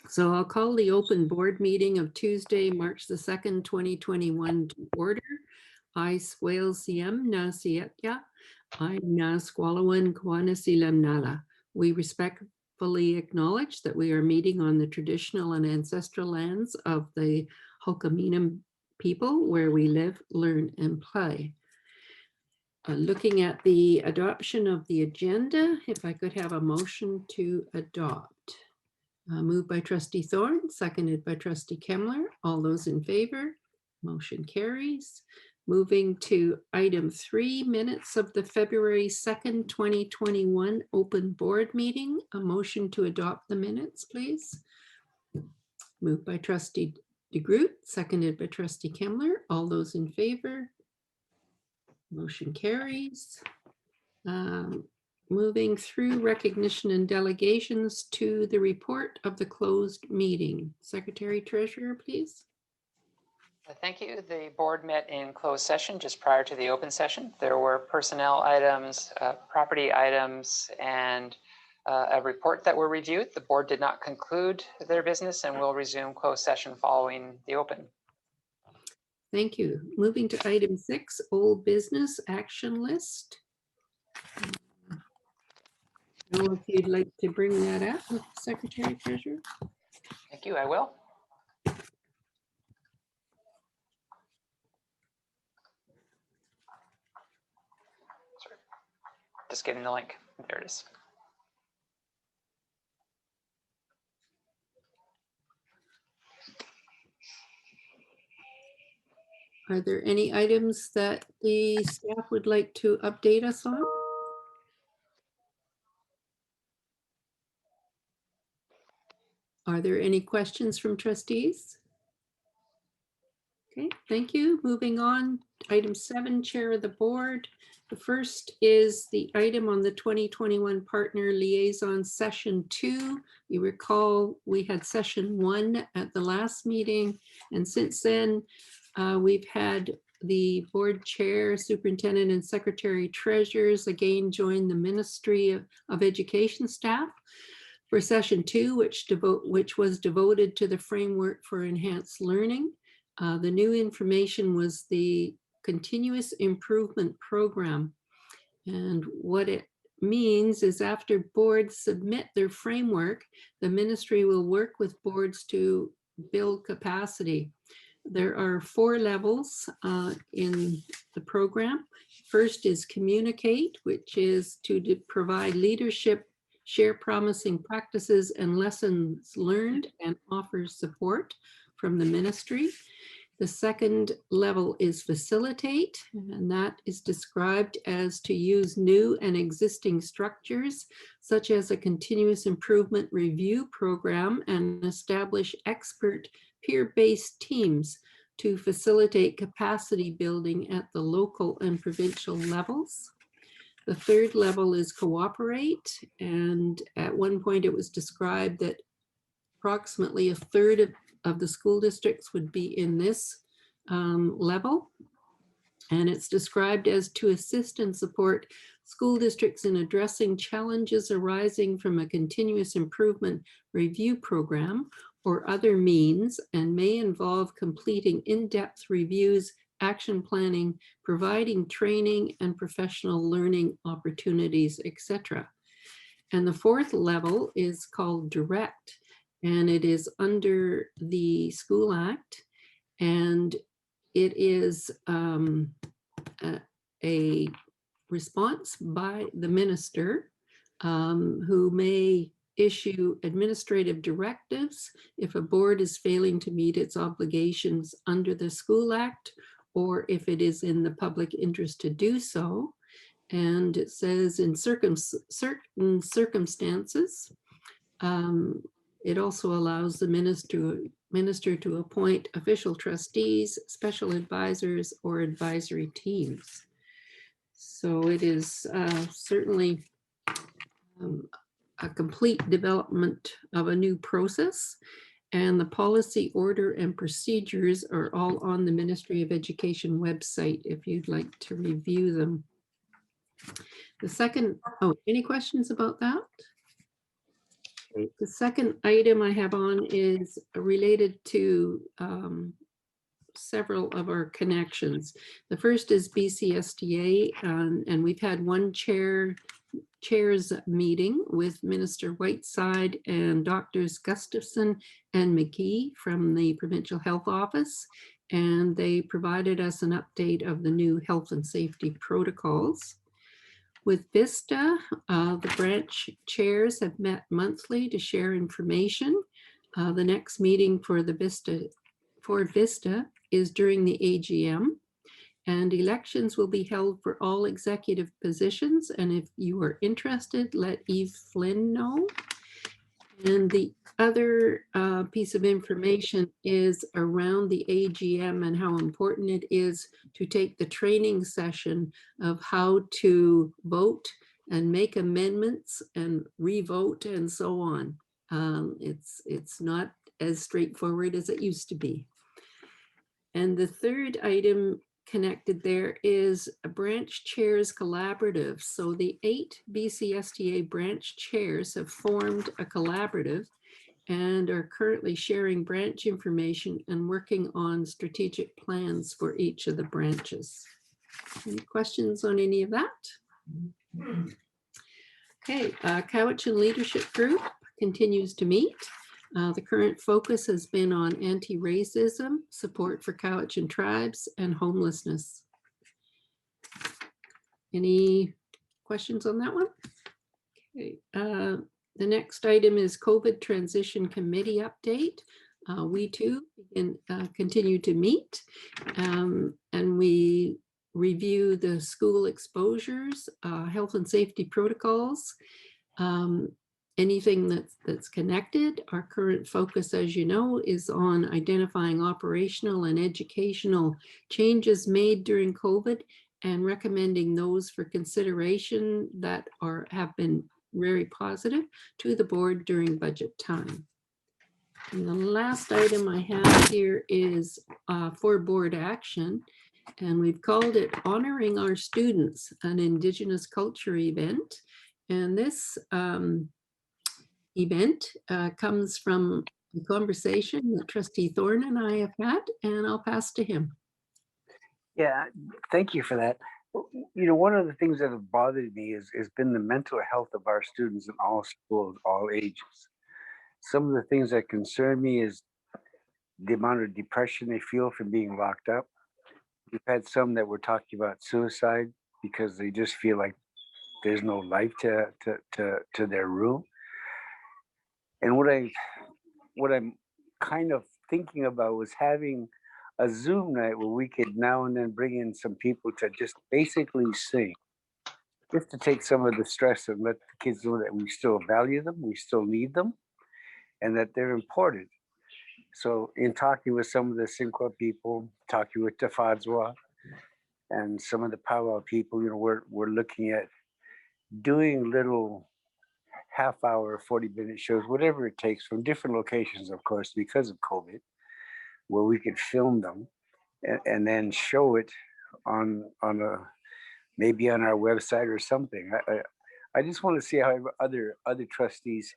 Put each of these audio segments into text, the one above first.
So I'll call the open board meeting of Tuesday, March the 2nd, 2021 to order. I swalesiam na sietya, I na squalawan kwanasilam nala. We respectfully acknowledge that we are meeting on the traditional and ancestral lands of the Hokaminam people where we live, learn, and play. Looking at the adoption of the agenda, if I could have a motion to adopt. Moved by trustee Thorne, seconded by trustee Kemmler. All those in favor, motion carries. Moving to item 3, minutes of the February 2nd, 2021 open board meeting. A motion to adopt the minutes, please. Moved by trustee DeGroot, seconded by trustee Kemmler. All those in favor, motion carries. Moving through recognition and delegations to the report of the closed meeting. Secretary Treasurer, please. Thank you. The board met in closed session just prior to the open session. There were personnel items, property items, and a report that were reviewed. The board did not conclude their business and will resume closed session following the open. Thank you. Moving to item 6, old business action list. If you'd like to bring that up, Secretary Treasurer. Thank you. I will. Sorry. Just getting the link. There it is. Are there any items that the staff would like to update us on? Are there any questions from trustees? Okay, thank you. Moving on, item 7, chair of the board. The first is the item on the 2021 partner liaison session 2. You recall we had session 1 at the last meeting, and since then we've had the board chair, superintendent, and secretary treasurers again join the Ministry of Education staff for session 2, which was devoted to the framework for enhanced learning. The new information was the continuous improvement program. And what it means is after boards submit their framework, the ministry will work with boards to build capacity. There are 4 levels in the program. First is communicate, which is to provide leadership, share promising practices and lessons learned, and offer support from the ministry. The second level is facilitate, and that is described as to use new and existing structures, such as a continuous improvement review program, and establish expert peer-based teams to facilitate capacity building at the local and provincial levels. The third level is cooperate, and at one point it was described that approximately a third of the school districts would be in this level. And it's described as to assist and support school districts in addressing challenges arising from a continuous improvement review program or other means, and may involve completing in-depth reviews, action planning, providing training and professional learning opportunities, etc. And the fourth level is called direct, and it is under the School Act, and it is a response by the minister who may issue administrative directives if a board is failing to meet its obligations under the School Act, or if it is in the public interest to do so. And it says in certain circumstances, it also allows the minister to appoint official trustees, special advisors, or advisory teams. So it is certainly a complete development of a new process, and the policy, order, and procedures are all on the Ministry of Education website if you'd like to review them. The second, any questions about that? Okay, the second item I have on is related to several of our connections. The first is BCSDA, and we've had one chairs meeting with Minister Whiteside and Doctors Gustafson and McGee from the Provincial Health Office. And they provided us an update of the new health and safety protocols. With VISTA, the branch chairs have met monthly to share information. The next meeting for VISTA is during the AGM, and elections will be held for all executive positions. And if you are interested, let Eve Flynn know. And the other piece of information is around the AGM and how important it is to take the training session of how to vote and make amendments and re-vote and so on. It's not as straightforward as it used to be. And the third item connected there is a branch chairs collaborative. So the 8 BCSDA branch chairs have formed a collaborative and are currently sharing branch information and working on strategic plans for each of the branches. Any questions on any of that? Okay, Cowichan Leadership Group continues to meet. The current focus has been on anti-racism, support for Cowichan tribes, and homelessness. Any questions on that one? Okay. The next item is COVID Transition Committee update. We too continue to meet, and we review the school exposures, health and safety protocols, anything that's connected. Our current focus, as you know, is on identifying operational and educational changes made during COVID and recommending those for consideration that have been very positive to the board during budget time. And the last item I have here is for board action, and we've called it Honoring Our Students, an Indigenous Culture event. And this event comes from a conversation that Trustee Thorne and I have had, and I'll pass to him. Yeah, thank you for that. You know, one of the things that have bothered me has been the mental health of our students in all schools, all ages. Some of the things that concern me is the amount of depression they feel from being locked up. We've had some that were talking about suicide because they just feel like there's no life to their room. And what I'm kind of thinking about was having a Zoom night where we could now and then bring in some people to just basically sing, just to take some of the stress and let the kids know that we still value them, we still need them, and that they're important. So in talking with some of the Sinqua people, talking with Tafadzwa and some of the powwow people, you know, we're looking at doing little half-hour, 40-minute shows, whatever it takes, from different locations, of course, because of COVID, where we could film them and then show it on a maybe on our website or something. I just want to see how other trustees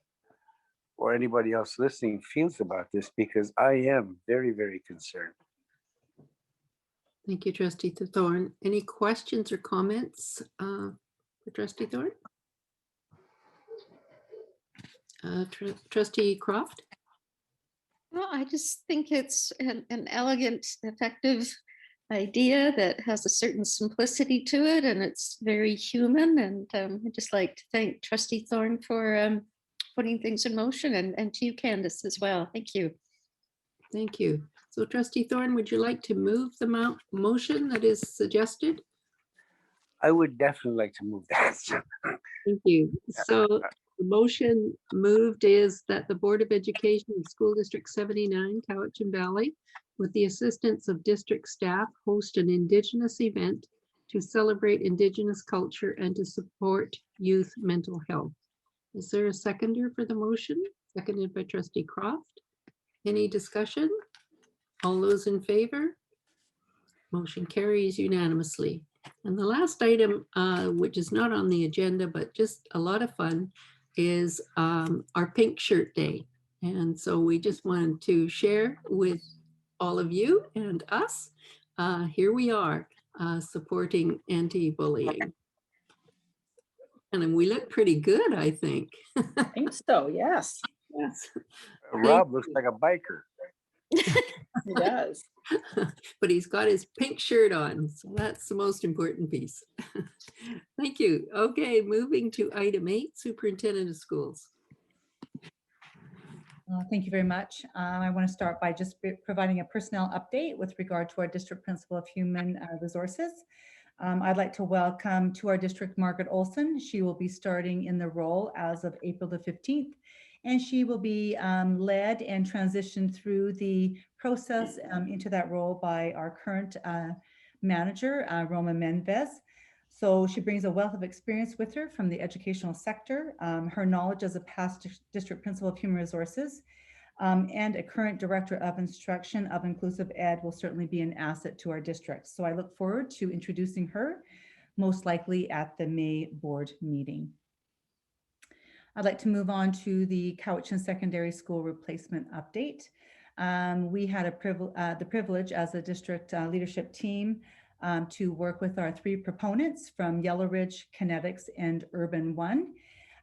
or anybody else listening feels about this, because I am very, very concerned. Thank you, Trustee Thorne. Any questions or comments for Trustee Thorne? Trustee Croft? Well, I just think it's an elegant, effective idea that has a certain simplicity to it, and it's very human. And I'd just like to thank Trustee Thorne for putting things in motion, and to you, Candace, as well. Thank you. Thank you. So Trustee Thorne, would you like to move the motion that is suggested? I would definitely like to move that. Thank you. So the motion moved is that the Board of Education of School District 79, Cowichan Valley, with the assistance of district staff, host an Indigenous event to celebrate Indigenous culture and to support youth mental health. Is there a seconder for the motion? Seconded by Trustee Croft. Any discussion? All those in favor? Motion carries unanimously. And the last item, which is not on the agenda, but just a lot of fun, is our Pink Shirt Day. And so we just wanted to share with all of you and us. Here we are supporting anti-bullying. And then we look pretty good, I think. I think so, yes, Yes. Rob looks like a biker. he does. But he's got his pink shirt on, so that's the most important piece. Thank you. Okay, moving to item 8, Superintendent of Schools. Thank you very much. I want to start by just providing a personnel update with regard to our District Principal of Human Resources. I'd like to welcome to our district Margaret Olson. She will be starting in the role as of April the 15th, and she will be led and transitioned through the process into that role by our current manager, Roma Menvez. So she brings a wealth of experience with her from the educational sector, her knowledge as a past district principal of human resources, and a current director of instruction of inclusive ed will certainly be an asset to our district. So I look forward to introducing her, most likely at the May board meeting. I'd like to move on to the Cowichan Secondary School replacement update. We had the privilege as a district leadership team to work with our 3 proponents from Yellow Ridge, Kinetics, and Urban One.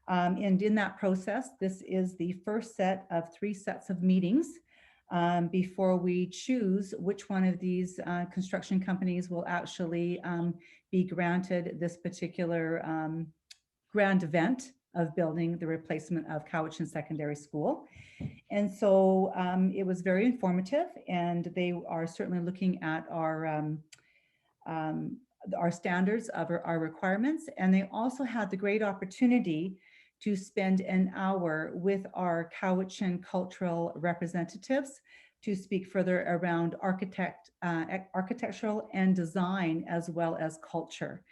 And in that process, this is the first set of 3 sets of meetings before we choose which one of these construction companies will actually be granted this particular grand event of building the replacement of Cowichan Secondary School. And so it was very informative, and they are certainly looking at our standards of our requirements. And they also had the great opportunity to spend an hour with our Cowichan cultural representatives to speak further around architectural and design, as well as culture.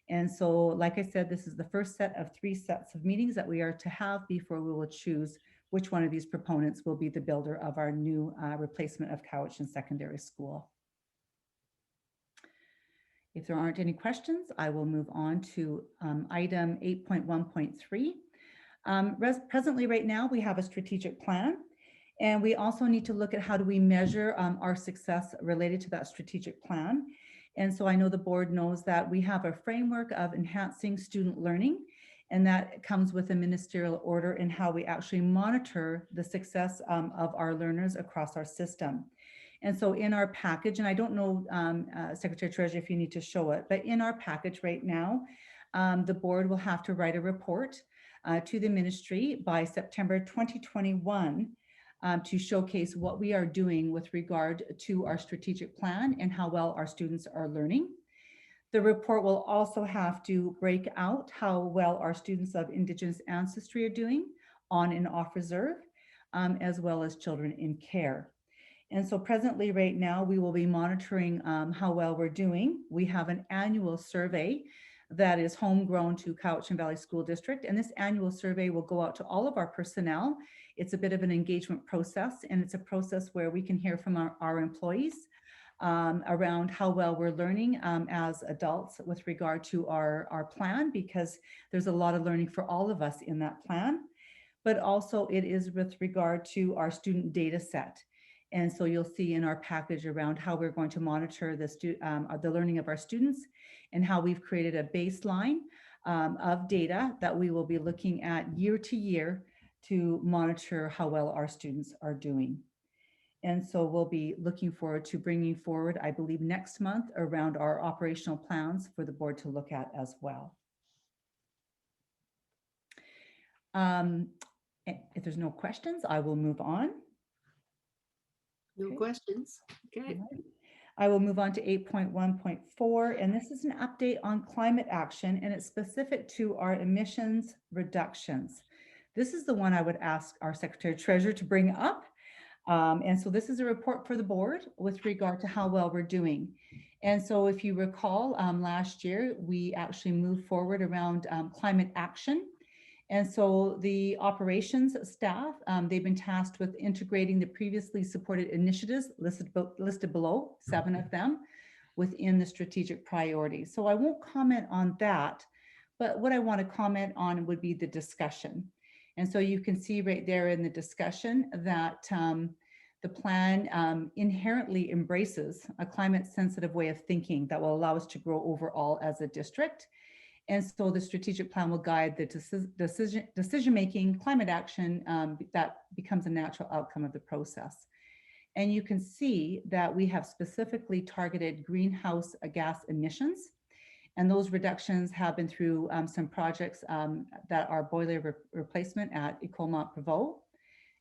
And so, like I said, this is the first set of 3 sets of meetings that we are to have before we will choose which one of these proponents will be the builder of our new replacement of Cowichan Secondary School. If there aren't any questions, I will move on to item 8.1.3. Presently, right now, we have a strategic plan, and we also need to look at how do we measure our success related to that strategic plan. And so I know the board knows that we have a framework of enhancing student learning, and that comes with a ministerial order in how we actually monitor the success of our learners across our system. And so in our package, and I don't know, Secretary Treasurer, if you need to show it, but in our package right now, the board will have to write a report to the ministry by September 2021 to showcase what we are doing with regard to our strategic plan and how well our students are learning. The report will also have to break out how well our students of Indigenous ancestry are doing on and off reserve, as well as children in care. And so presently right now, we will be monitoring how well we're doing. We have an annual survey that is homegrown to Cowichan Valley School District. And this annual survey will go out to all of our personnel. It's a bit of an engagement process, and it's a process where we can hear from our employees around how well we're learning as adults with regard to our plan, because there's a lot of learning for all of us in that plan. But also it is with regard to our student data set. And so you'll see in our package around how we're going to monitor the learning of our students, and how we've created a baseline of data that we will be looking at year to year to monitor how well our students are doing. And so we'll be looking forward to bringing forward, I believe next month, around our operational plans for the board to look at as well. If there's no questions, I will move on. No Okay. questions. Okay. I will move on to 8.1.4, and this is an update on climate action, and it's specific to our emissions reductions. This is the one I would ask our Secretary Treasurer to bring up. And so this is a report for the board with regard to how well we're doing. And so if you recall, last year, we actually moved forward around climate action. And so the operations staff, they've been tasked with integrating the previously supported initiatives listed below, 7 of them, within the strategic priorities. So I won't comment on that, but what I want to comment on would be the discussion. And so you can see right there in the discussion that the plan inherently embraces a climate sensitive way of thinking that will allow us to grow overall as a district. And so the strategic plan will guide the decision-making, climate action that becomes a natural outcome of the process. And you can see that we have specifically targeted greenhouse gas emissions. And those reductions have been through some projects that are boiler replacement at École Mont-Prévost,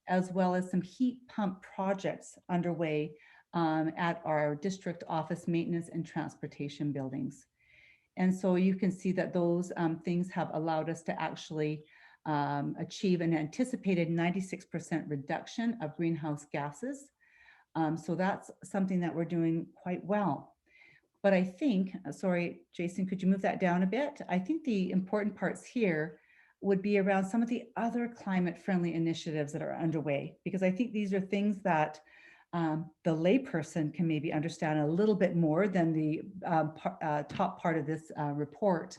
as well as some heat pump projects underway at our district office maintenance and transportation buildings. And so you can see that those things have allowed us to actually achieve an anticipated 96% reduction of greenhouse gases. So that's something that we're doing quite well. But I think, sorry, Jason, could you move that down a bit? I think the important parts here would be around some of the other climate friendly initiatives that are underway, because I think these are things that the layperson can maybe understand a little bit more than the top part of this report.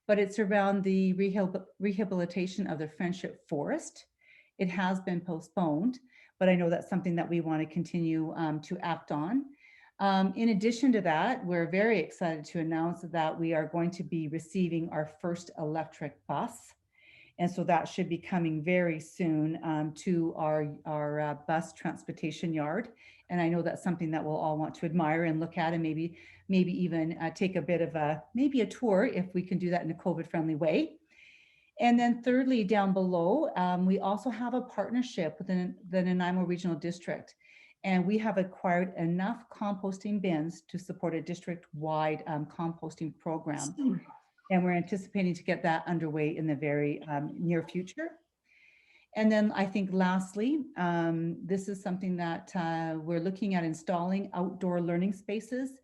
But it's around the rehabilitation of the Friendship Forest. It has been postponed, but I know that's something that we want to continue to act on. In addition to that, we're very excited to announce that we are going to be receiving our first electric bus. And so that should be coming very soon to our bus transportation yard. And I know that's something that we'll all want to admire and look at, and maybe even take a bit of a tour if we can do that in a COVID-friendly way. And then thirdly, down below, we also have a partnership with the Nanaimo Regional District. And we have acquired enough composting bins to support a district-wide composting program. And we're anticipating to get that underway in the very near future. And then I think lastly, this is something that we're looking at installing outdoor learning spaces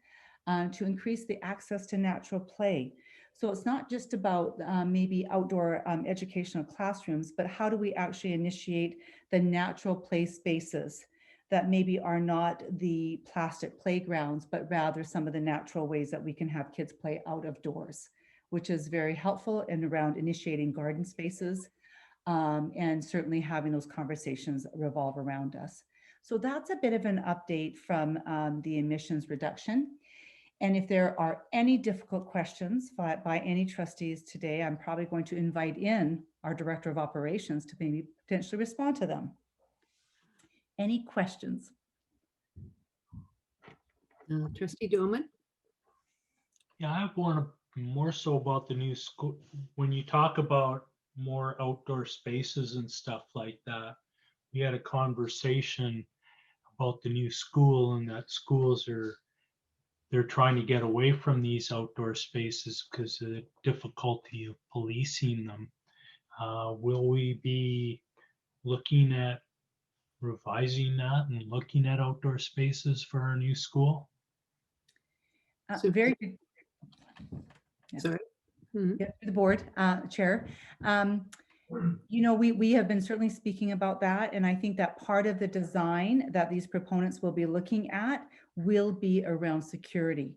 to increase the access to natural play. So it's not just about maybe outdoor educational classrooms, but how do we actually initiate the natural play spaces that maybe are not the plastic playgrounds, but rather some of the natural ways that we can have kids play out of doors, which is very helpful and around initiating garden spaces and certainly having those conversations revolve around us. So that's a bit of an update from the emissions reduction. And if there are any difficult questions by any trustees today, I'm probably going to invite in our Director of Operations to maybe potentially respond to them. Any questions? Trustee Doman? Yeah, I have one more so about the new school. When you talk about more outdoor spaces and stuff like that, we had a conversation about the new school and that schools they're trying to get away from these outdoor spaces because of the difficulty of policing them. Will we be looking at revising that and looking at outdoor spaces for our new school? So- Very good. Yeah. Sorry. Mhm. Yeah, the board chair. You know, we have been certainly speaking about that. And I think that part of the design that these proponents will be looking at will be around security.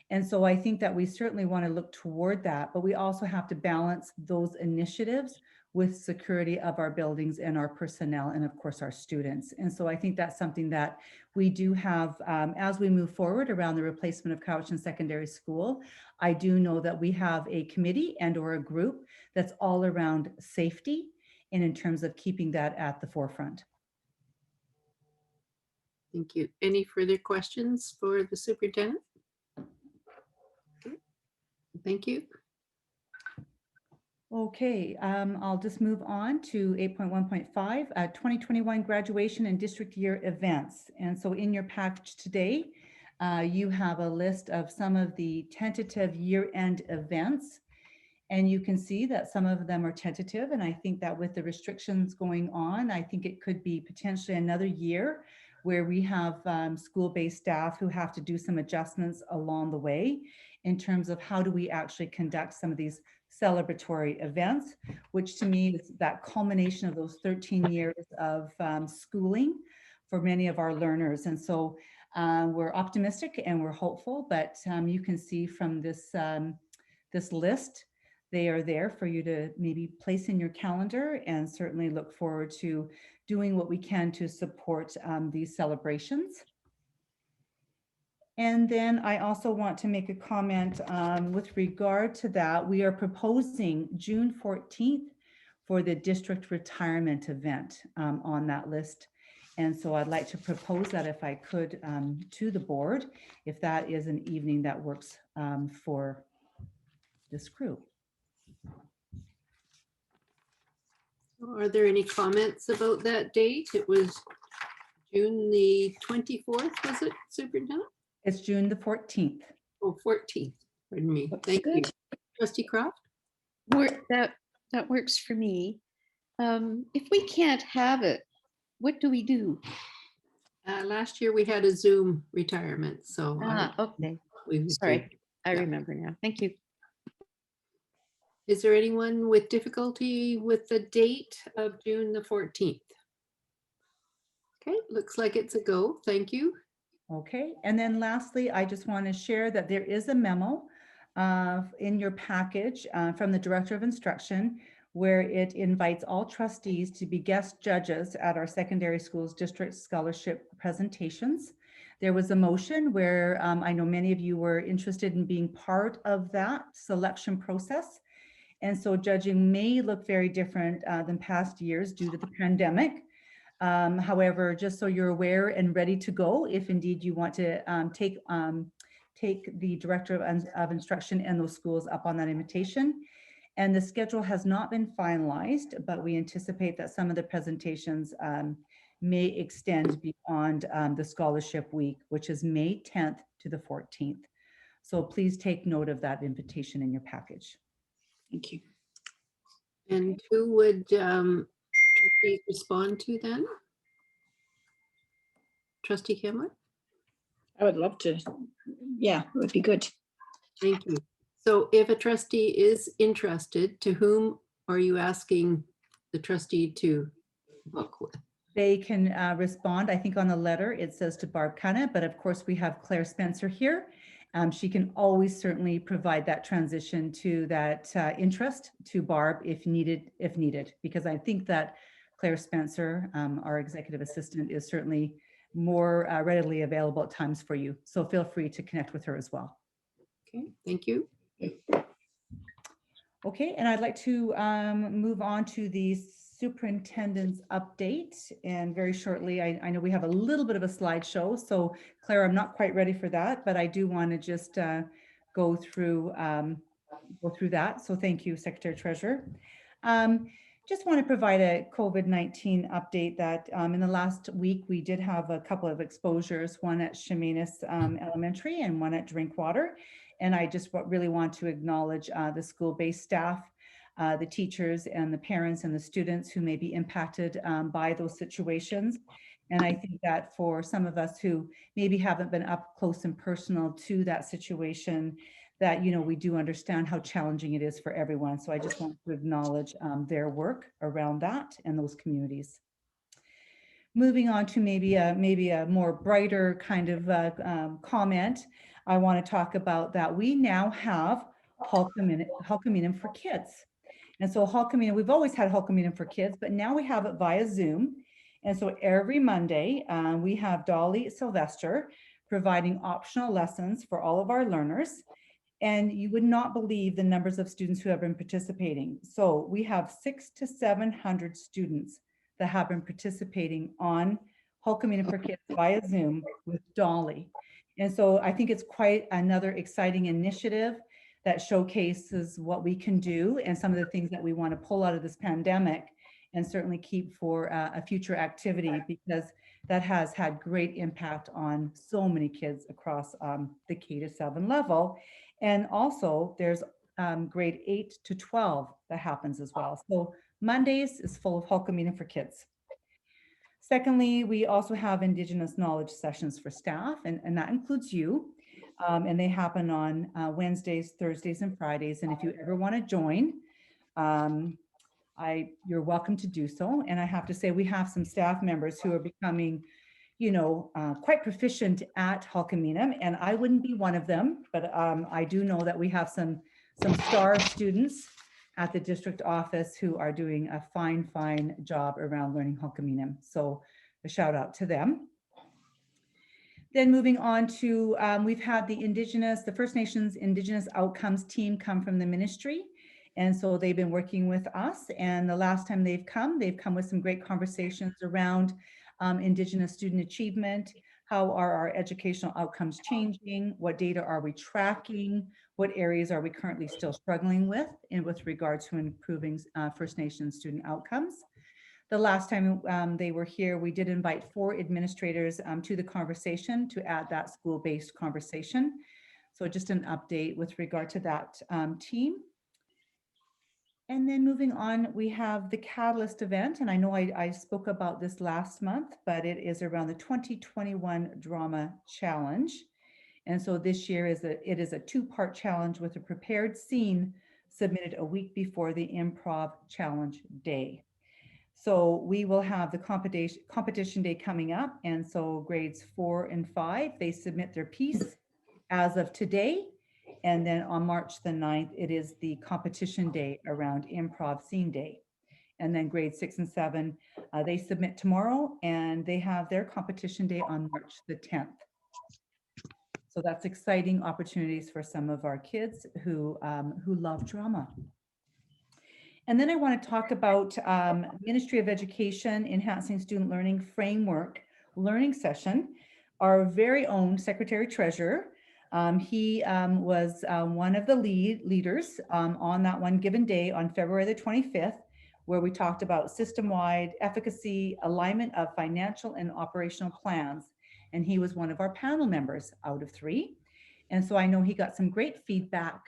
And so I think that we certainly want to look toward that, but we also have to balance those initiatives with security of our buildings and our personnel and of course our students. And so I think that's something that we do have as we move forward around the replacement of Cowichan Secondary School. I do know that we have a committee and or a group that's all around safety and in terms of keeping that at the forefront. Thank you. Any further questions for the superintendent? Okay. Thank you. Okay, I'll just move on to 8.1.5, 2021 graduation and district year events. And so in your package today, you have a list of some of the tentative year-end events. And you can see that some of them are tentative. And I think that with the restrictions going on, I think it could be potentially another year where we have school-based staff who have to do some adjustments along the way in terms of how do we actually conduct some of these celebratory events, which to me is that culmination of those 13 years of schooling for many of our learners. And so we're optimistic and we're hopeful, but you can see from this, this list They are there for you to maybe place in your calendar, and certainly look forward to doing what we can to support these celebrations. And then I also want to make a comment with regard to that. We are proposing June 14th for the district retirement event on that list. And so I'd like to propose that, if I could, to the board, if that is an evening that works for this group. Are there any comments about that date? It was June the 24th, was it, Superintendent? It's June the 14th. Oh, 14th, pardon me. Looks Thank you. good. Trustee Croft? That works for me. If we can't have it, what do we do? Last year we had a Zoom retirement, so. Okay. we would Sorry, do- I yeah. remember now. Thank you. Is there anyone with difficulty with the date of June the 14th? Okay, looks like it's a go. Thank you. Okay, and then lastly, I just want to share that there is a memo in your package from the Director of Instruction, where it invites all trustees to be guest judges at our secondary schools district scholarship presentations. There was a motion where I know many of you were interested in being part of that selection process. And so judging may look very different than past years due to the pandemic. However, just so you're aware and ready to go, if indeed you want to take the Director of Instruction and those schools up on that invitation. And the schedule has not been finalized, but we anticipate that some of the presentations may extend beyond the scholarship week, which is May 10th to the 14th. So please take note of that invitation in your package. Thank you. And who would trustees respond to then? Trustee Kimler? I would love to. Yeah, it would be good. Thank you. So if a trustee is interested, to whom are you asking the trustee to book with? They can respond, I think on the letter, it says to Barb Cunna, but of course we have Claire Spencer here. She can always certainly provide that transition to that interest to Barb if needed, because I think that Claire Spencer, our executive assistant, is certainly more readily available at times for you. So feel free to connect with her as well. Okay, thank you. Okay, and I'd like to move on to the superintendent's update. And very shortly, I know we have a little bit of a slideshow. So Claire, I'm not quite ready for that, but I do want to just go through that. So thank you, Secretary Treasurer. Just want to provide a COVID-19 update that in the last week, we did have a couple of exposures, one at Chemainus Elementary and one at Drinkwater. And I just really want to acknowledge the school-based staff, the teachers and the parents and the students who may be impacted by those situations. And I think that for some of us who maybe haven't been up close and personal to that situation, that, you know, we do understand how challenging it is for everyone. So I just want to acknowledge their work around that and those communities. Moving on to maybe a more brighter kind of comment, I want to talk about that we now have Hulkaminum for Kids. And so Hulkaminum, we've always had Hulkaminum for Kids, but now we have it via Zoom. And so every Monday, we have Dolly Sylvester providing optional lessons for all of our learners. And you would not believe the numbers of students who have been participating. So we have 600 to 700 students that have been participating on Hulkaminum for Kids via Zoom with Dolly. And so I think it's quite another exciting initiative that showcases what we can do and some of the things that we want to pull out of this pandemic and certainly keep for a future activity, because that has had great impact on so many kids across the K-7 level. And also there's grade 8 to 12 that happens as well. So Mondays is full of Hulkaminum for Kids. Secondly, we also have Indigenous knowledge sessions for staff, and that includes you. And they happen on Wednesdays, Thursdays, and Fridays. And if you ever want to join, you're welcome to do so. And I have to say, we have some staff members who are becoming, you know, quite proficient at Hulkaminum, and I wouldn't be one of them, but I do know that we have some star students at the district office who are doing a fine job around learning Hulkaminam. So a shout out to them. Then moving on to, we've had the First Nations Indigenous Outcomes team come from the ministry. And so they've been working with us. And the last time they've come with some great conversations around Indigenous student achievement. How are our educational outcomes changing? What data are we tracking? What areas are we currently still struggling with regard to improving First Nations student outcomes? The last time they were here, we did invite 4 administrators to the conversation to add that school-based conversation. So just an update with regard to that team. And then moving on, we have the Catalyst event. And I know I spoke about this last month, but it is around the 2021 Drama Challenge. And so this year it is a 2-part challenge with a prepared scene submitted a week before the Improv Challenge Day. So we will have the competition day coming up. And so grades 4 and 5, they submit their piece as of today. And then on March the 9th, it is the competition day around Improv Scene Day. And then grades 6 and 7, they submit tomorrow and they have their competition day on March the 10th. So that's exciting opportunities for some of our kids who love drama. And then I want to talk about Ministry of Education Enhancing Student Learning Framework learning session. Our very own Secretary Treasurer, he was one of the leaders on that one given day on February the 25th, where we talked about system-wide efficacy, alignment of financial and operational plans. And he was one of our panel members out of 3. And so I know he got some great feedback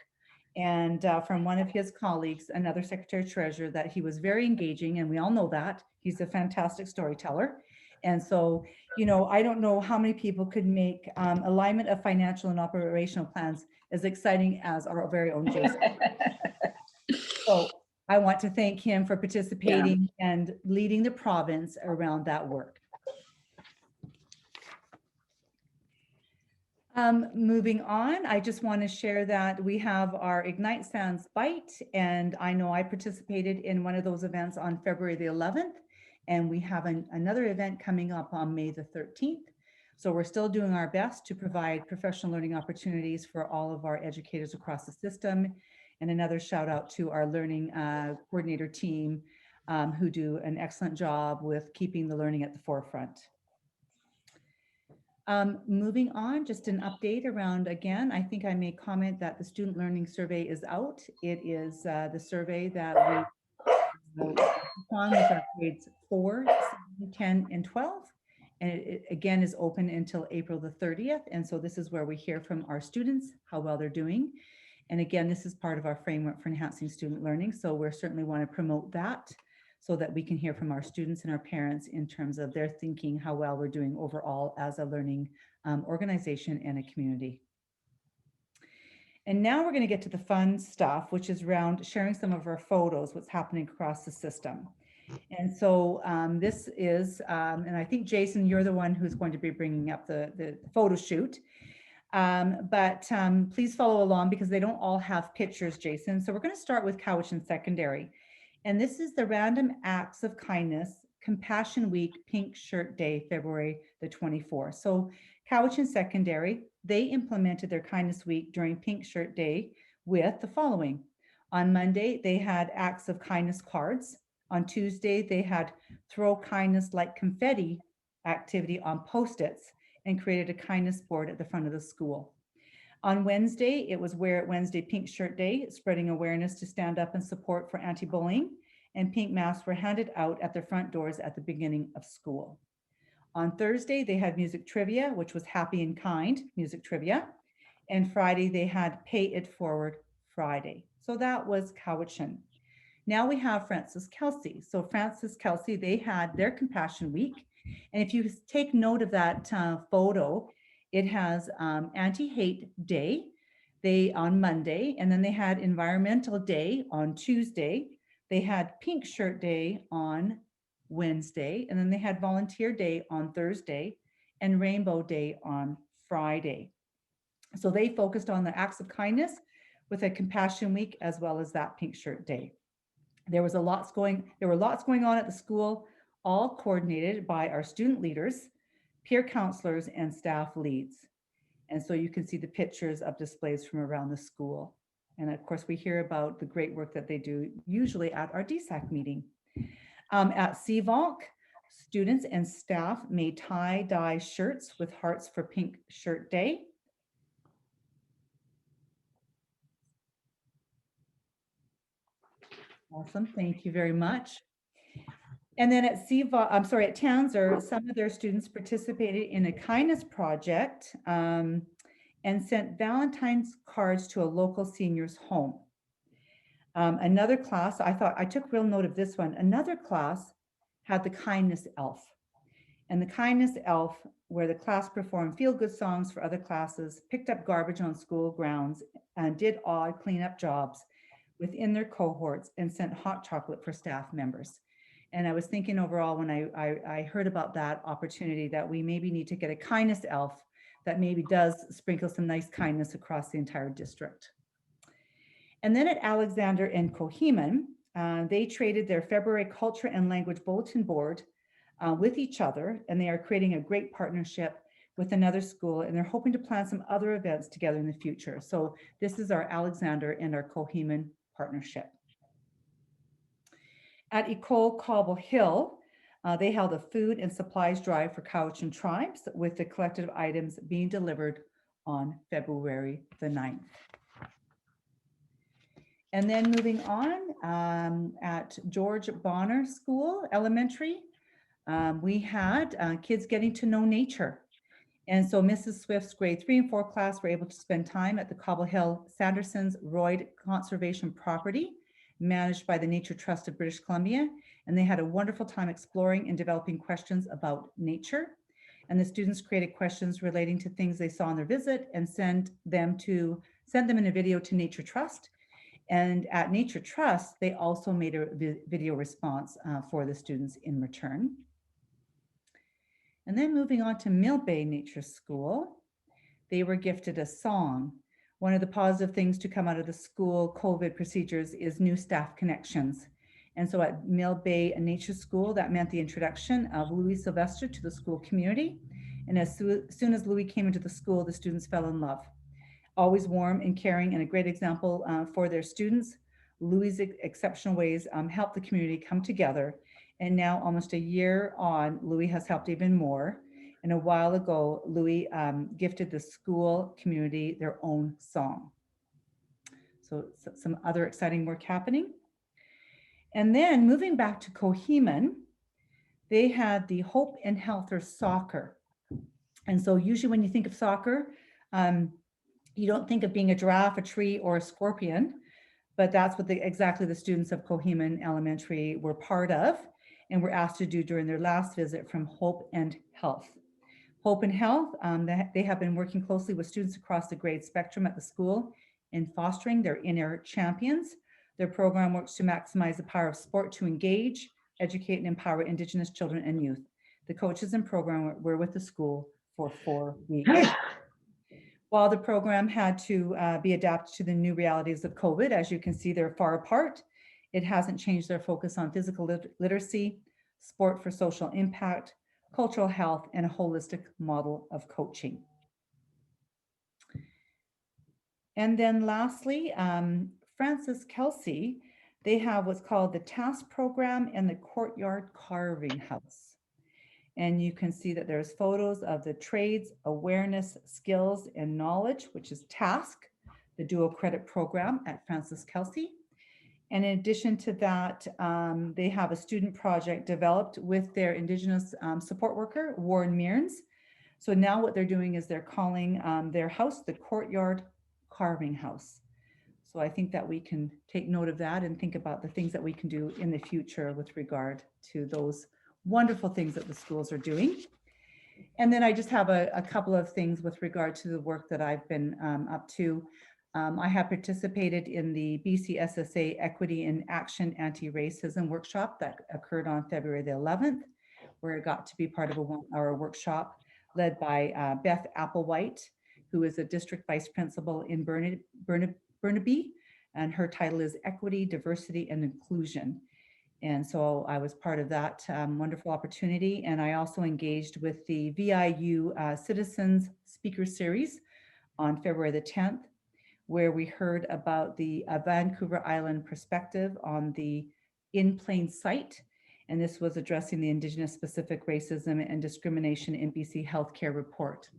and from one of his colleagues, another Secretary Treasurer, that he was very engaging, and we all know that. He's a fantastic storyteller. And so, you know, I don't know how many people could make alignment of financial and operational plans as exciting as our very own Jason. So I want to thank him for participating and leading the province around that work. Moving on, I just want to share that we have our Ignite Sounds Bite, and I know I participated in one of those events on February the 11th, and we have another event coming up on May the 13th. So we're still doing our best to provide professional learning opportunities for all of our educators across the system. And another shout out to our learning coordinator team who do an excellent job with keeping the learning at the forefront. Moving on, just an update around, again, I think I may comment that the student learning survey is out. It is the survey that we on with our grades 4, 7, 10, and 12. And it again is open until April the 30th. And so this is where we hear from our students, how well they're doing. And again, this is part of our framework for enhancing student learning. So we certainly want to promote that so that we can hear from our students and our parents in terms of their thinking, how well we're doing overall as a learning organization and a community. And now we're going to get to the fun stuff, which is around sharing some of our photos, what's happening across the system. And so this is, and I think Jason, you're the one who's going to be bringing up the photo shoot. But please follow along because they don't all have pictures, Jason. So we're going to start with Cowichan Secondary. And this is the Random Acts of Kindness Compassion Week Pink Shirt Day, February the 24th. So Cowichan Secondary, they implemented their Kindness Week during Pink Shirt Day with the following. On Monday, they had Acts of Kindness cards. On Tuesday, they had Throw Kindness Like Confetti activity on Post-its and created a kindness board at the front of the school. On Wednesday, it was Wear It Wednesday Pink Shirt Day, spreading awareness to stand up and support for anti-bullying, and pink masks were handed out at their front doors at the beginning of school. On Thursday, they had music trivia, which was Happy and Kind music trivia. And Friday, they had Pay It Forward Friday. So that was Cowichan. Now we have Francis Kelsey. So Francis Kelsey, they had their Compassion Week. And if you take note of that photo, it has Anti-Hate Day on Monday, and then they had Environmental Day on Tuesday. They had Pink Shirt Day on Wednesday, and then they had Volunteer Day on Thursday and Rainbow Day on Friday. So they focused on the acts of kindness with a Compassion Week as well as that Pink Shirt Day. There were lots going on at the school, all coordinated by our student leaders, peer counselors, and staff leads. And so you can see the pictures of displays from around the school. And of course, we hear about the great work that they do usually at our DSAC meeting. At CVOC, students and staff made tie-dye shirts with hearts for Pink Shirt Day. Awesome, thank you very much. And then at at Townsend, some of their students participated in a kindness project and sent Valentine's cards to a local senior's home. Another class, I took real note of this one. Another class had the kindness elf. And the kindness elf, where the class performed feel-good songs for other classes, picked up garbage on school grounds, and did odd cleanup jobs within their cohorts, and sent hot chocolate for staff members. And I was thinking overall when I heard about that opportunity that we maybe need to get a kindness elf that maybe does sprinkle some nice kindness across the entire district. And then at Alexander and Coheman, they traded their February Culture and Language Bulletin Board with each other, and they are creating a great partnership with another school, and they're hoping to plan some other events together in the future. So this is our Alexander and our Coheman partnership. At Ecole Cobble Hill, they held a food and supplies drive for Cowichan tribes, with the collected items being delivered on February the 9th. And then moving on, at George Bonner School Elementary, we had kids getting to know nature. And so Mrs. Swift's grade 3 and 4 class were able to spend time at the Cobble Hill Sanderson's Royd Conservation Property, managed by the Nature Trust of British Columbia. And they had a wonderful time exploring and developing questions about nature. And the students created questions relating to things they saw on their visit and sent them in a video to Nature Trust. And at Nature Trust, they also made a video response for the students in return. And then moving on to Mill Bay Nature School, they were gifted a song. One of the positive things to come out of the school COVID procedures is new staff connections. And so at Mill Bay Nature School, that meant the introduction of Louis Sylvester to the school community. And as soon as Louis came into the school, the students fell in love. Always warm and caring and a great example for their students. Louis' exceptional ways helped the community come together. And now almost a year on, Louis has helped even more. And a while ago, Louis gifted the school community their own song. So some other exciting work happening. And then moving back to Coheman, they had the Hope and Health or soccer. And so usually when you think of soccer, you don't think of being a giraffe, a tree, or a scorpion, but that's what exactly the students of Coheman Elementary were part of and were asked to do during their last visit from Hope and Health. Hope and Health, they have been working closely with students across the grade spectrum at the school in fostering their inner champions. Their program works to maximize the power of sport to engage, educate, and empower Indigenous children and youth. The coaches and program were with the school for 4 weeks. While the program had to be adapted to the new realities of COVID, as you can see, they're far apart. It hasn't changed their focus on physical literacy, sport for social impact, cultural health, and a holistic model of coaching. And then lastly, Francis Kelsey, they have what's called the TASK program and the Courtyard Carving House. And you can see that there's photos of the trades, awareness, skills, and knowledge, which is TASK, the dual credit program at Francis Kelsey. And in addition to that, they have a student project developed with their Indigenous support worker, Warren Mearns. So now what they're doing is they're calling their house the Courtyard Carving House. So I think that we can take note of that and think about the things that we can do in the future with regard to those wonderful things that the schools are doing. And then I just have a couple of things with regard to the work that I've been up to. I have participated in the BCSSA Equity in Action Anti-Racism workshop that occurred on February the 11th, where I got to be part of a 1-hour workshop led by Beth Applewhite, who is a district vice principal in Burnaby, and her title is Equity, Diversity, and Inclusion. And so I was part of that wonderful opportunity. And I also engaged with the VIU Citizens Speaker Series on February the 10th, where we heard about the Vancouver Island perspective on the In Plain Sight. And this was addressing the Indigenous specific racism and discrimination in BC healthcare report.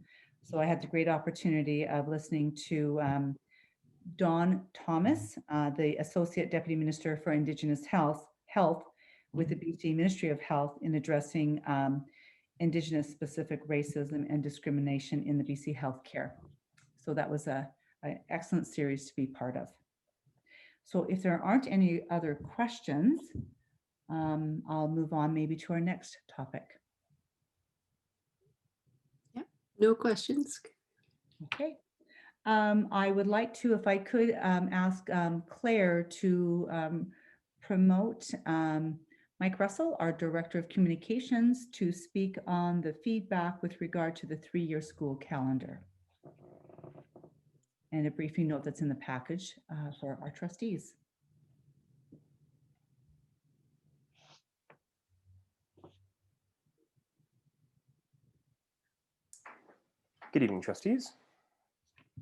So I had the great opportunity of listening to Dawn Thomas, the Associate Deputy Minister for Indigenous Health with the BC Ministry of Health in addressing Indigenous specific racism and discrimination in the BC healthcare. So that was an excellent series to be part of. So if there aren't any other questions, I'll move on maybe to our next topic. No questions? Okay. I would like to, if I could, ask Claire to promote Mike Russell, our Director of Communications, to speak on the feedback with regard to the 3-year school calendar. And a briefing note that's in the package for our trustees. Good evening, trustees.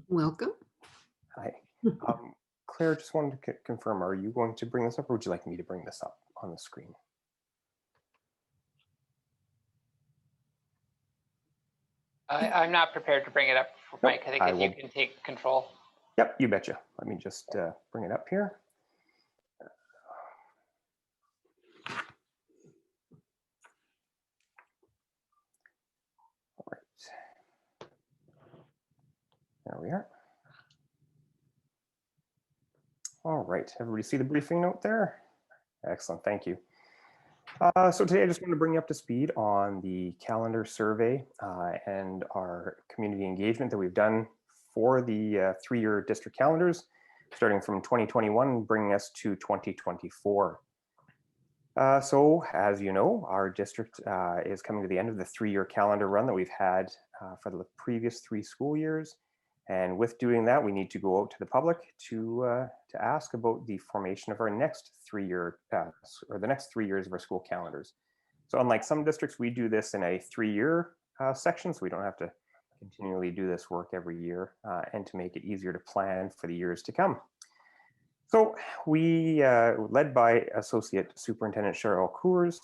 Welcome. Hi. Claire, just wanted to confirm, are you going to bring this up or would you like me to bring this up on the screen? I'm not prepared to bring it up, Mike. I think I if you will. can take control. Yep, you betcha. Let me just bring it up here. All right. There we are. All right, everybody see the briefing note there? Excellent, thank you. So today I just want to bring you up to speed on the calendar survey and our community engagement that we've done for the 3-year district calendars, starting from 2021, bringing us to 2024. So as you know, our district is coming to the end of the 3-year calendar run that we've had for the previous 3 school years. And with doing that, we need to go out to the public to ask about the formation of our next 3-year or the next 3 years of our school calendars. So unlike some districts, we do this in a 3-year section, so we don't have to continually do this work every year and to make it easier to plan for the years to come. So we, led by Associate Superintendent Cheryl Coors,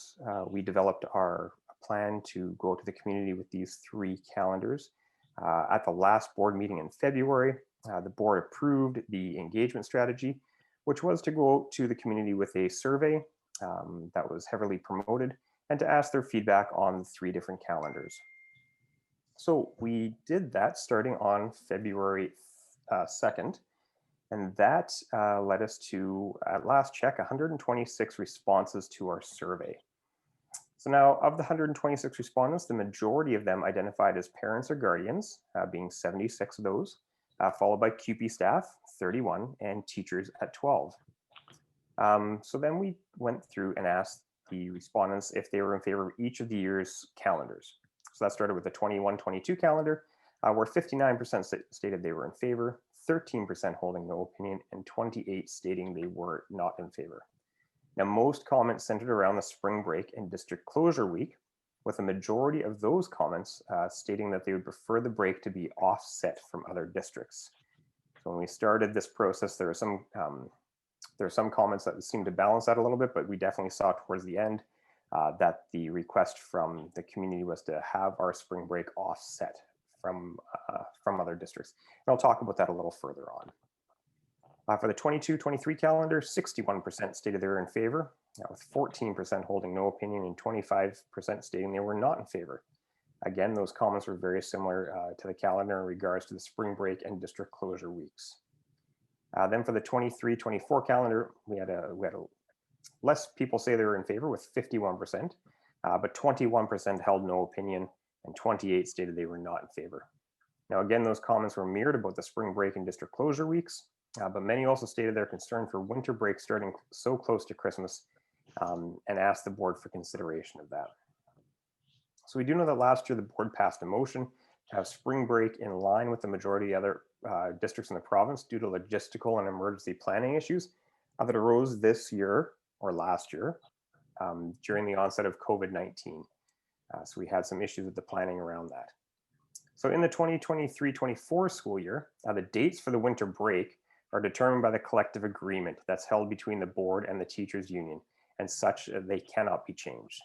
we developed our plan to go to the community with these 3 calendars. At the last board meeting in February, the board approved the engagement strategy, which was to go out to the community with a survey that was heavily promoted and to ask their feedback on the 3 different calendars. So we did that starting on February 2nd, and that led us to, at last check, 126 responses to our survey. So now, of the 126 respondents, the majority of them identified as parents or guardians, being 76 of those, followed by CUPE staff, 31, and teachers at 12. So then we went through and asked the respondents if they were in favor of each of the year's calendars. So that started with the 21-22 calendar, where 59% stated they were in favor, 13% holding no opinion, and 28 stating they were not in favor. Now, most comments centered around the spring break and district closure week, with a majority of those comments stating that they would prefer the break to be offset from other districts. So when we started this process, there are some comments that seemed to balance that a little bit, but we definitely saw towards the end that the request from the community was to have our spring break offset from other districts. And I'll talk about that a little further on. For the 22-23 calendar, 61% stated they were in favor, with 14% holding no opinion and 25% stating they were not in favor. Again, those comments were very similar to the calendar in regards to the spring break and district closure weeks. Then for the 23-24 calendar, we had less people say they were in favor with 51%, but 21% held no opinion and 28 stated they were not in favor. Now, again, those comments were mirrored about the spring break and district closure weeks. But many also stated their concern for winter break starting so close to Christmas and asked the board for consideration of that. So we do know that last year the board passed a motion to have spring break in line with the majority of other districts in the province due to logistical and emergency planning issues that arose this year or last year during the onset of COVID-19. So we had some issues with the planning around that. So in the 2023-24 school year, the dates for the winter break are determined by the collective agreement that's held between the board and the teachers union, and such they cannot be changed.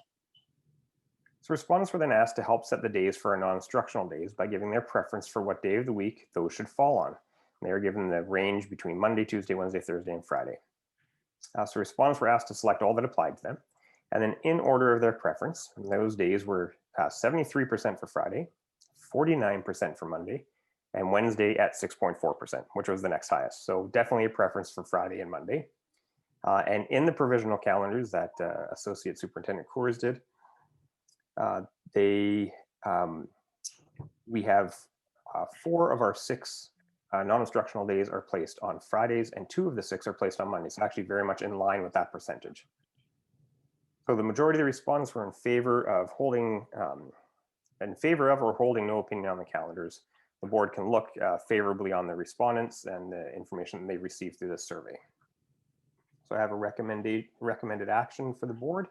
So respondents were then asked to help set the days for our non-instructional days by giving their preference for what day of the week those should fall on. And they were given the range between Monday, Tuesday, Wednesday, Thursday, and Friday. So respondents were asked to select all that applied to them. And then in order of their preference, those days were 73% for Friday, 49% for Monday, and Wednesday at 6.4%, which was the next highest. So definitely a preference for Friday and Monday. And in the provisional calendars that Associate Superintendent Coors did, we have 4 of our 6 non-instructional days are placed on Fridays, and 2 of the 6 are placed on Mondays. So actually very much in line with that percentage. So the majority of the respondents were in favor of holding, or holding no opinion on the calendars. The board can look favorably on the respondents and the information they received through this survey. So I have a recommended action for the board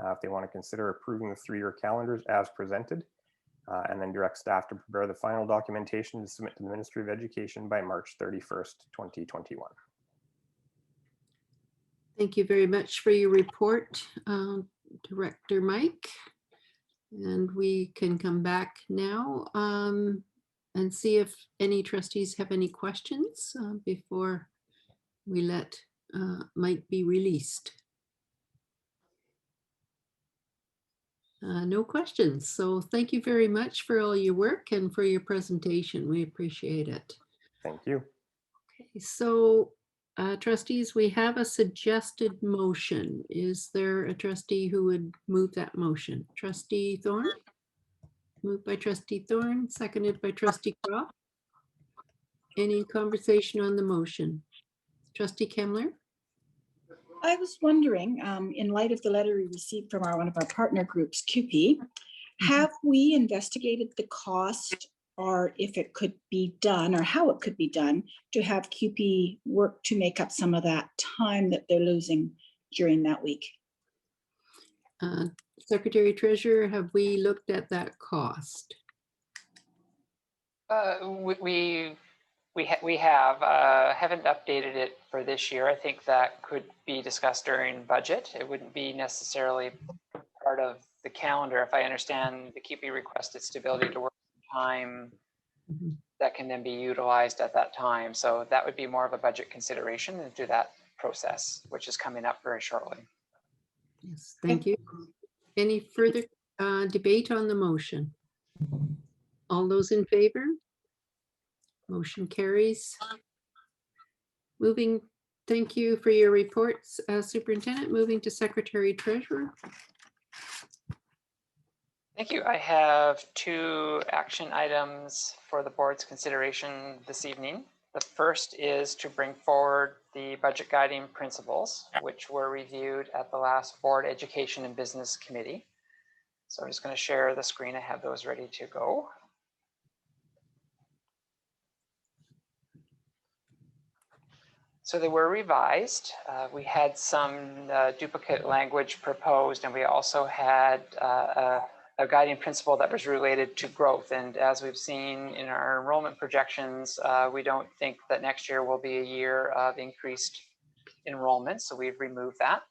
if they want to consider approving the 3-year calendars as presented, and then direct staff to prepare the final documentation to submit to the Ministry of Education by March 31st, 2021. Thank you very much for your report, Director Mike. And we can come back now and see if any trustees have any questions before we let Mike be released. No questions. So thank you very much for all your work and for your presentation. We appreciate it. Thank you. Okay, so trustees, we have a suggested motion. Is there a trustee who would move that motion? Trustee Thorn? Moved by Trustee Thorn, seconded by Trustee Croft. Any conversation on the motion? Trustee Kemmler? I was wondering, in light of the letter we received from one of our partner groups, CUPE, have we investigated the cost, or if it could be done, or how it could be done, to have CUPE work to make up some of that time that they're losing during that week? Secretary Treasurer, have we looked at that cost? We haven't updated it for this year. I think that could be discussed during budget. It wouldn't be necessarily part of the calendar. If I understand the CUPE requested stability to work time that can then be utilized at that time. So that would be more of a budget consideration into that process, which is coming up very shortly. Yes, thank you. Any further debate on the motion? All those in favor? Motion carries. Moving, thank you for your reports, Superintendent. Moving to Secretary Treasurer. Thank you. I have 2 action items for the board's consideration this evening. The first is to bring forward the budget guiding principles, which were reviewed at the last Board Education and Business Committee. So I'm just going to share the screen. I have those ready to go. So they were revised. We had some duplicate language proposed, and we also had a guiding principle that was related to growth. And as we've seen in our enrollment projections, we don't think that next year will be a year of increased enrollment, so we've removed that.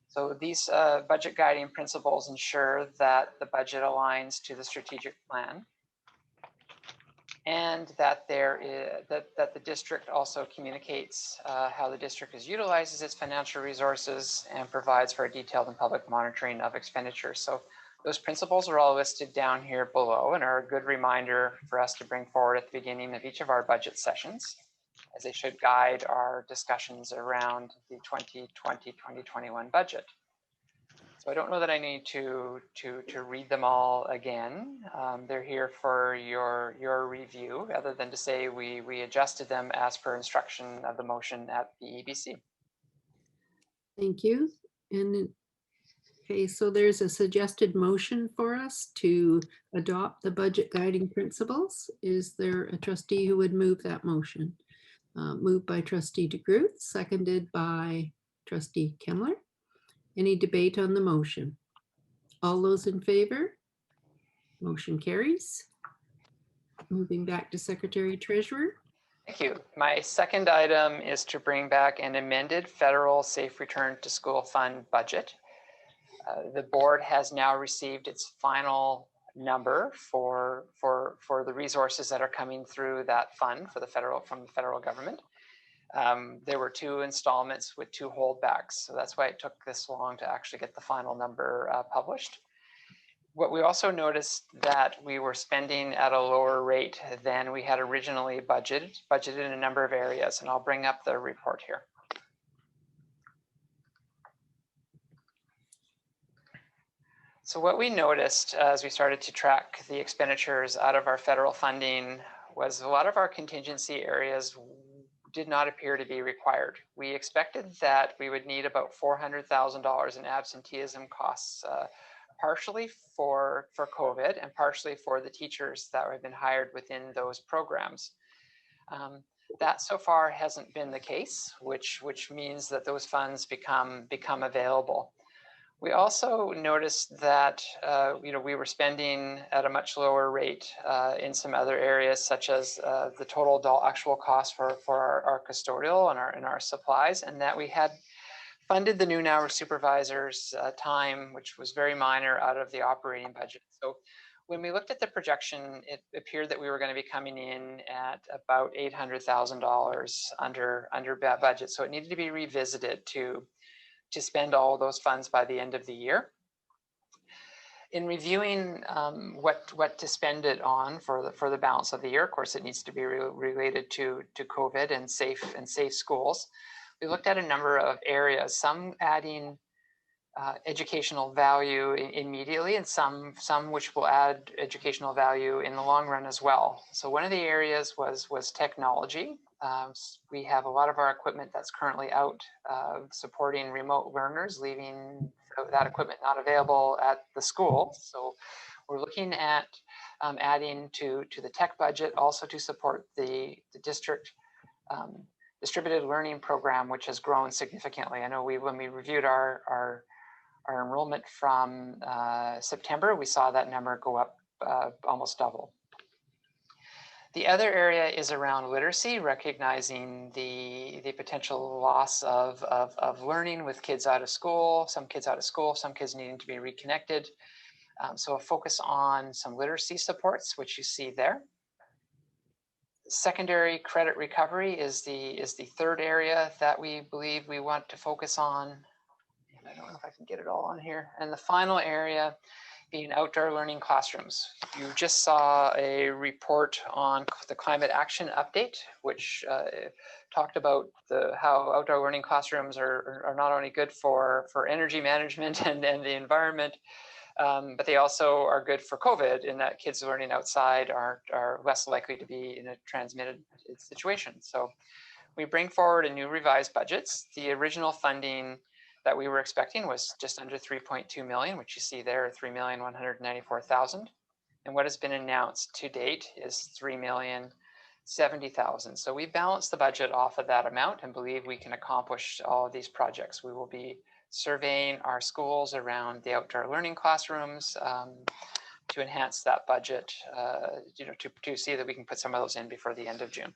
So these budget guiding principles ensure that the budget aligns to the strategic plan, and that that the district also communicates how the district utilizes its financial resources and provides for a detailed and public monitoring of expenditures. So those principles are all listed down here below and are a good reminder for us to bring forward at the beginning of each of our budget sessions, as they should guide our discussions around the 2020-2021 budget. So I don't know that I need to read them all again. They're here for your review, other than to say we adjusted them as per instruction of the motion at the EBC. Thank you. And okay, so there's a suggested motion for us to adopt the budget guiding principles. Is there a trustee who would move that motion? Moved by Trustee DeGroote, seconded by Trustee Kemmler. Any debate on the motion? All those in favor? Motion carries. Moving back to Secretary Treasurer. Thank you. My second item is to bring back an amended federal Safe Return to School Fund budget. The board has now received its final number for the resources that are coming through that fund from the federal government. There were 2 installments with 2 holdbacks, so that's why it took this long to actually get the final number published. What we also noticed that we were spending at a lower rate than we had originally budgeted in a number of areas, and I'll bring up the report here. So what we noticed as we started to track the expenditures out of our federal funding was a lot of our contingency areas did not appear to be required. We expected that we would need about $400,000 in absenteeism costs, partially for COVID and partially for the teachers that have been hired within those programs. That so far hasn't been the case, which means that those funds become available. We also noticed that we were spending at a much lower rate in some other areas, such as the total actual cost for our custodial and our supplies, and that we had funded the noon hour supervisors time, which was very minor, out of the operating budget. So when we looked at the projection, it appeared that we were going to be coming in at about $800,000 under budget. So it needed to be revisited to spend all of those funds by the end of the year. In reviewing what to spend it on for the balance of the year, of course, it needs to be related to COVID and safe schools. We looked at a number of areas, some adding educational value immediately, and some which will add educational value in the long run as well. So one of the areas was technology. We have a lot of our equipment that's currently out supporting remote learners, leaving that equipment not available at the school. So we're looking at adding to the tech budget, also to support the district distributed learning program, which has grown significantly. I know when we reviewed our enrollment from September, we saw that number go up almost double. The other area is around literacy, recognizing the potential loss of learning with kids out of school, some kids needing to be reconnected. So a focus on some literacy supports, which you see there. Secondary credit recovery is the third area that we believe we want to focus on. And I don't know if I can get it all on here. And the final area being outdoor learning classrooms. You just saw a report on the climate action update, which talked about how outdoor learning classrooms are not only good for energy management and the environment, but they also are good for COVID in that kids learning outside are less likely to be in a transmitted situation. So we bring forward a new revised budgets. The original funding that we were expecting was just under 3.2 million, which you see there, 3,194,000. And what has been announced to date is 3,070,000. So we balanced the budget off of that amount and believe we can accomplish all of these projects. We will be surveying our schools around the outdoor learning classrooms to enhance that budget, to see that we can put some of those in before the end of June.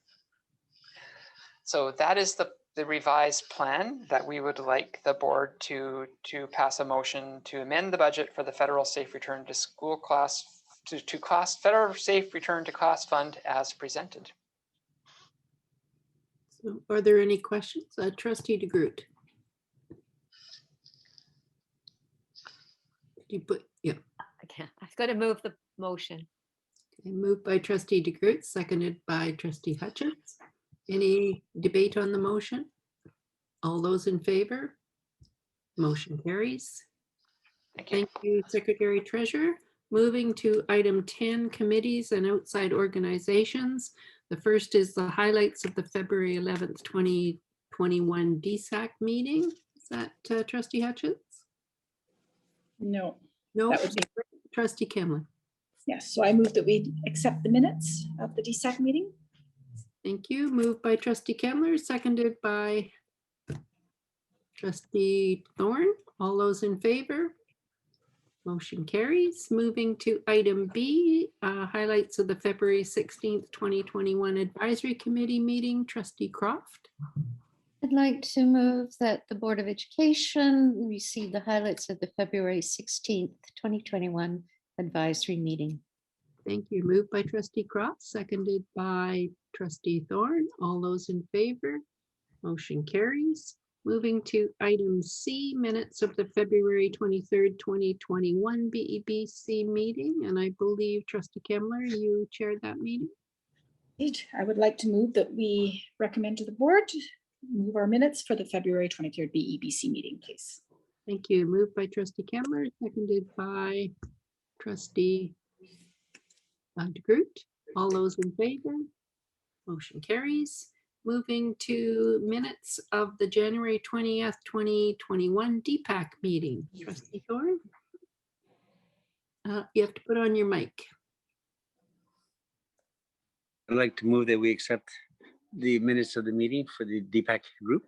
So that is the revised plan that we would like the board to pass a motion to amend the budget for the federal safe return to school class federal safe return to class fund as presented. So are there any questions? Trustee DeGroot. Yeah. Okay, I've got to move the motion. Okay, moved by Trustee DeGroot, seconded by Trustee Hutchins. Any debate on the motion? All those in favor? Motion carries. Thank you. Thank you, Secretary Treasurer. Moving to item 10, committees and outside organizations. The first is the highlights of the February 11th, 2021 DSAC meeting. Is that Trustee Hutchins? No. No. That would be Trustee Kemlin. Yes, so I move that we accept the minutes of the DSAC meeting. Thank you. Moved by Trustee Kemler, seconded by Trustee Thorn. All those in favor? Motion carries. Moving to item B, highlights of the February 16th, 2021 Advisory Committee meeting. Trustee Croft. I'd like to move that the Board of Education receive the highlights of the February 16th, 2021 advisory meeting. Thank you. Moved by Trustee Croft, seconded by Trustee Thorne. All those in favor? Motion carries. Moving to item C, minutes of the February 23rd, 2021 BEBC meeting. And I believe Trustee Kemmler, you chaired that meeting. I would like to move that we recommend to the board move our minutes for the February 23rd BEBC meeting, please. Thank you. Moved by Trustee Kemmler, seconded by Trustee DeGroot. All those in favor? Motion carries. Moving to minutes of the January 20th, 2021 DPAC meeting. Trustee Thorne? You have to put on your mic. I'd like to move that we accept the minutes of the meeting for the DPAC group.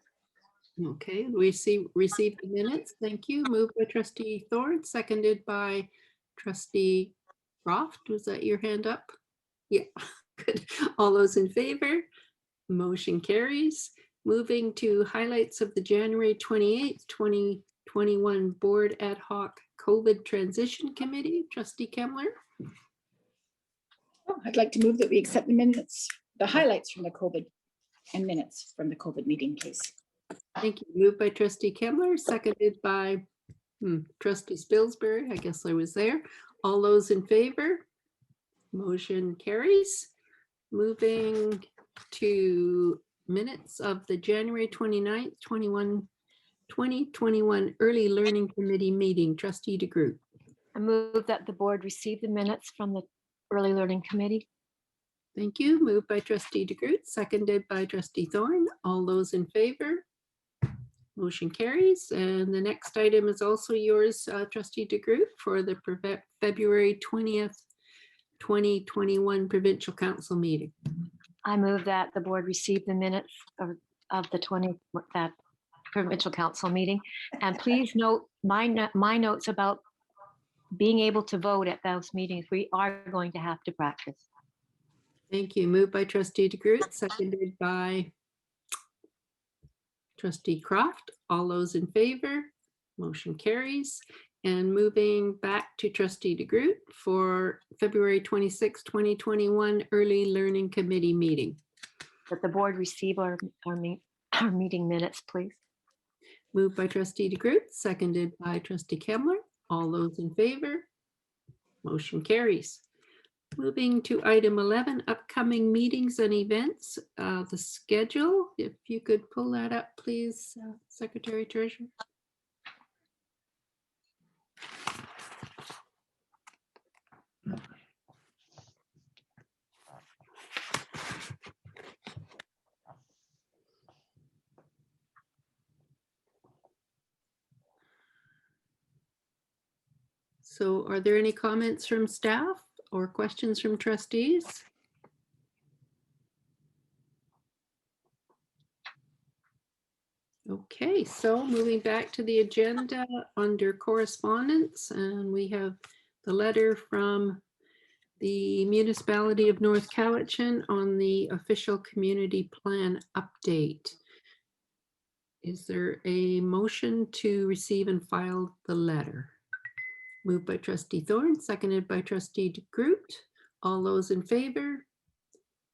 Okay, we received the minutes. Thank you. Moved by Trustee Thorne, seconded by Trustee Croft. Was that your hand up? Yeah, good. All those in favor? Motion carries. Moving to highlights of the January 28th, 2021 Board Ad Hoc COVID Transition Committee. Trustee Kemmler. I'd like to move that we accept the minutes, the highlights from the COVID and minutes from the COVID meeting, please. Thank you. Moved by Trustee Kemmler, seconded by Trustee Spilsbury. I guess I was there. All those in favor? Motion carries. Moving to minutes of the January 29th, 2021 Early Learning Committee meeting. Trustee DeGroot. I move that the board receive the minutes from the Early Learning Committee. Thank you. Moved by Trustee DeGroot, seconded by Trustee Thorne. All those in favor? Motion carries. And the next item is also yours, Trustee DeGroot, for the February 20th, 2021 Provincial Council meeting. I move that the board receive the minutes of that Provincial Council meeting. And please note my notes about being able to vote at those meetings. We are going to have to practice. Thank you. Moved by Trustee DeGroot, seconded by Trustee Croft. All those in favor? Motion carries. And moving back to Trustee DeGroot for February 26, 2021 Early Learning Committee meeting. That the board receive our meeting minutes, please. Moved by Trustee DeGroot, seconded by Trustee Kemmler. All those in favor? Motion carries. Moving to item 11, upcoming meetings and events. The schedule, if you could pull that up, please, Secretary Treasurer. So are there any comments from staff or questions from trustees? Okay, so moving back to the agenda under correspondence, and we have the letter from the municipality of North Cowichan on the official community plan update. Is there a motion to receive and file the letter? Moved by Trustee Thorne, seconded by Trustee DeGroot. All those in favor?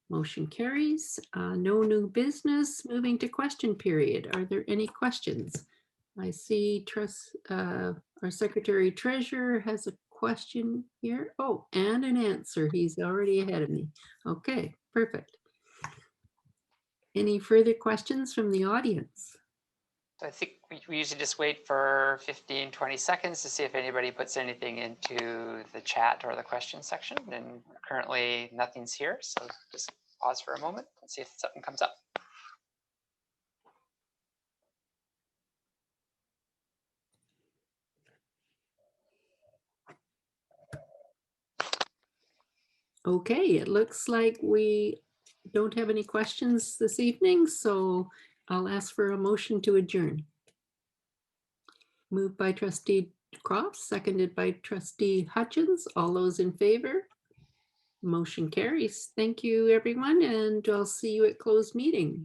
Motion carries. No new business. Moving to question period. Are there any questions? I see our Secretary Treasurer has a question here. Oh, and an answer. He's already ahead of me. Okay, perfect. Any further questions from the audience? So I think we usually just wait for 15, 20 seconds to see if anybody puts anything into the chat or the question section. And currently nothing's here. So just pause for a moment and see if something comes up. Okay, it looks like we don't have any questions this evening, so I'll ask for a motion to adjourn. Moved by trustee Crofts, seconded by trustee Hutchins. All those in favor? Motion carries. Thank you, everyone, and I'll see you at closed meeting.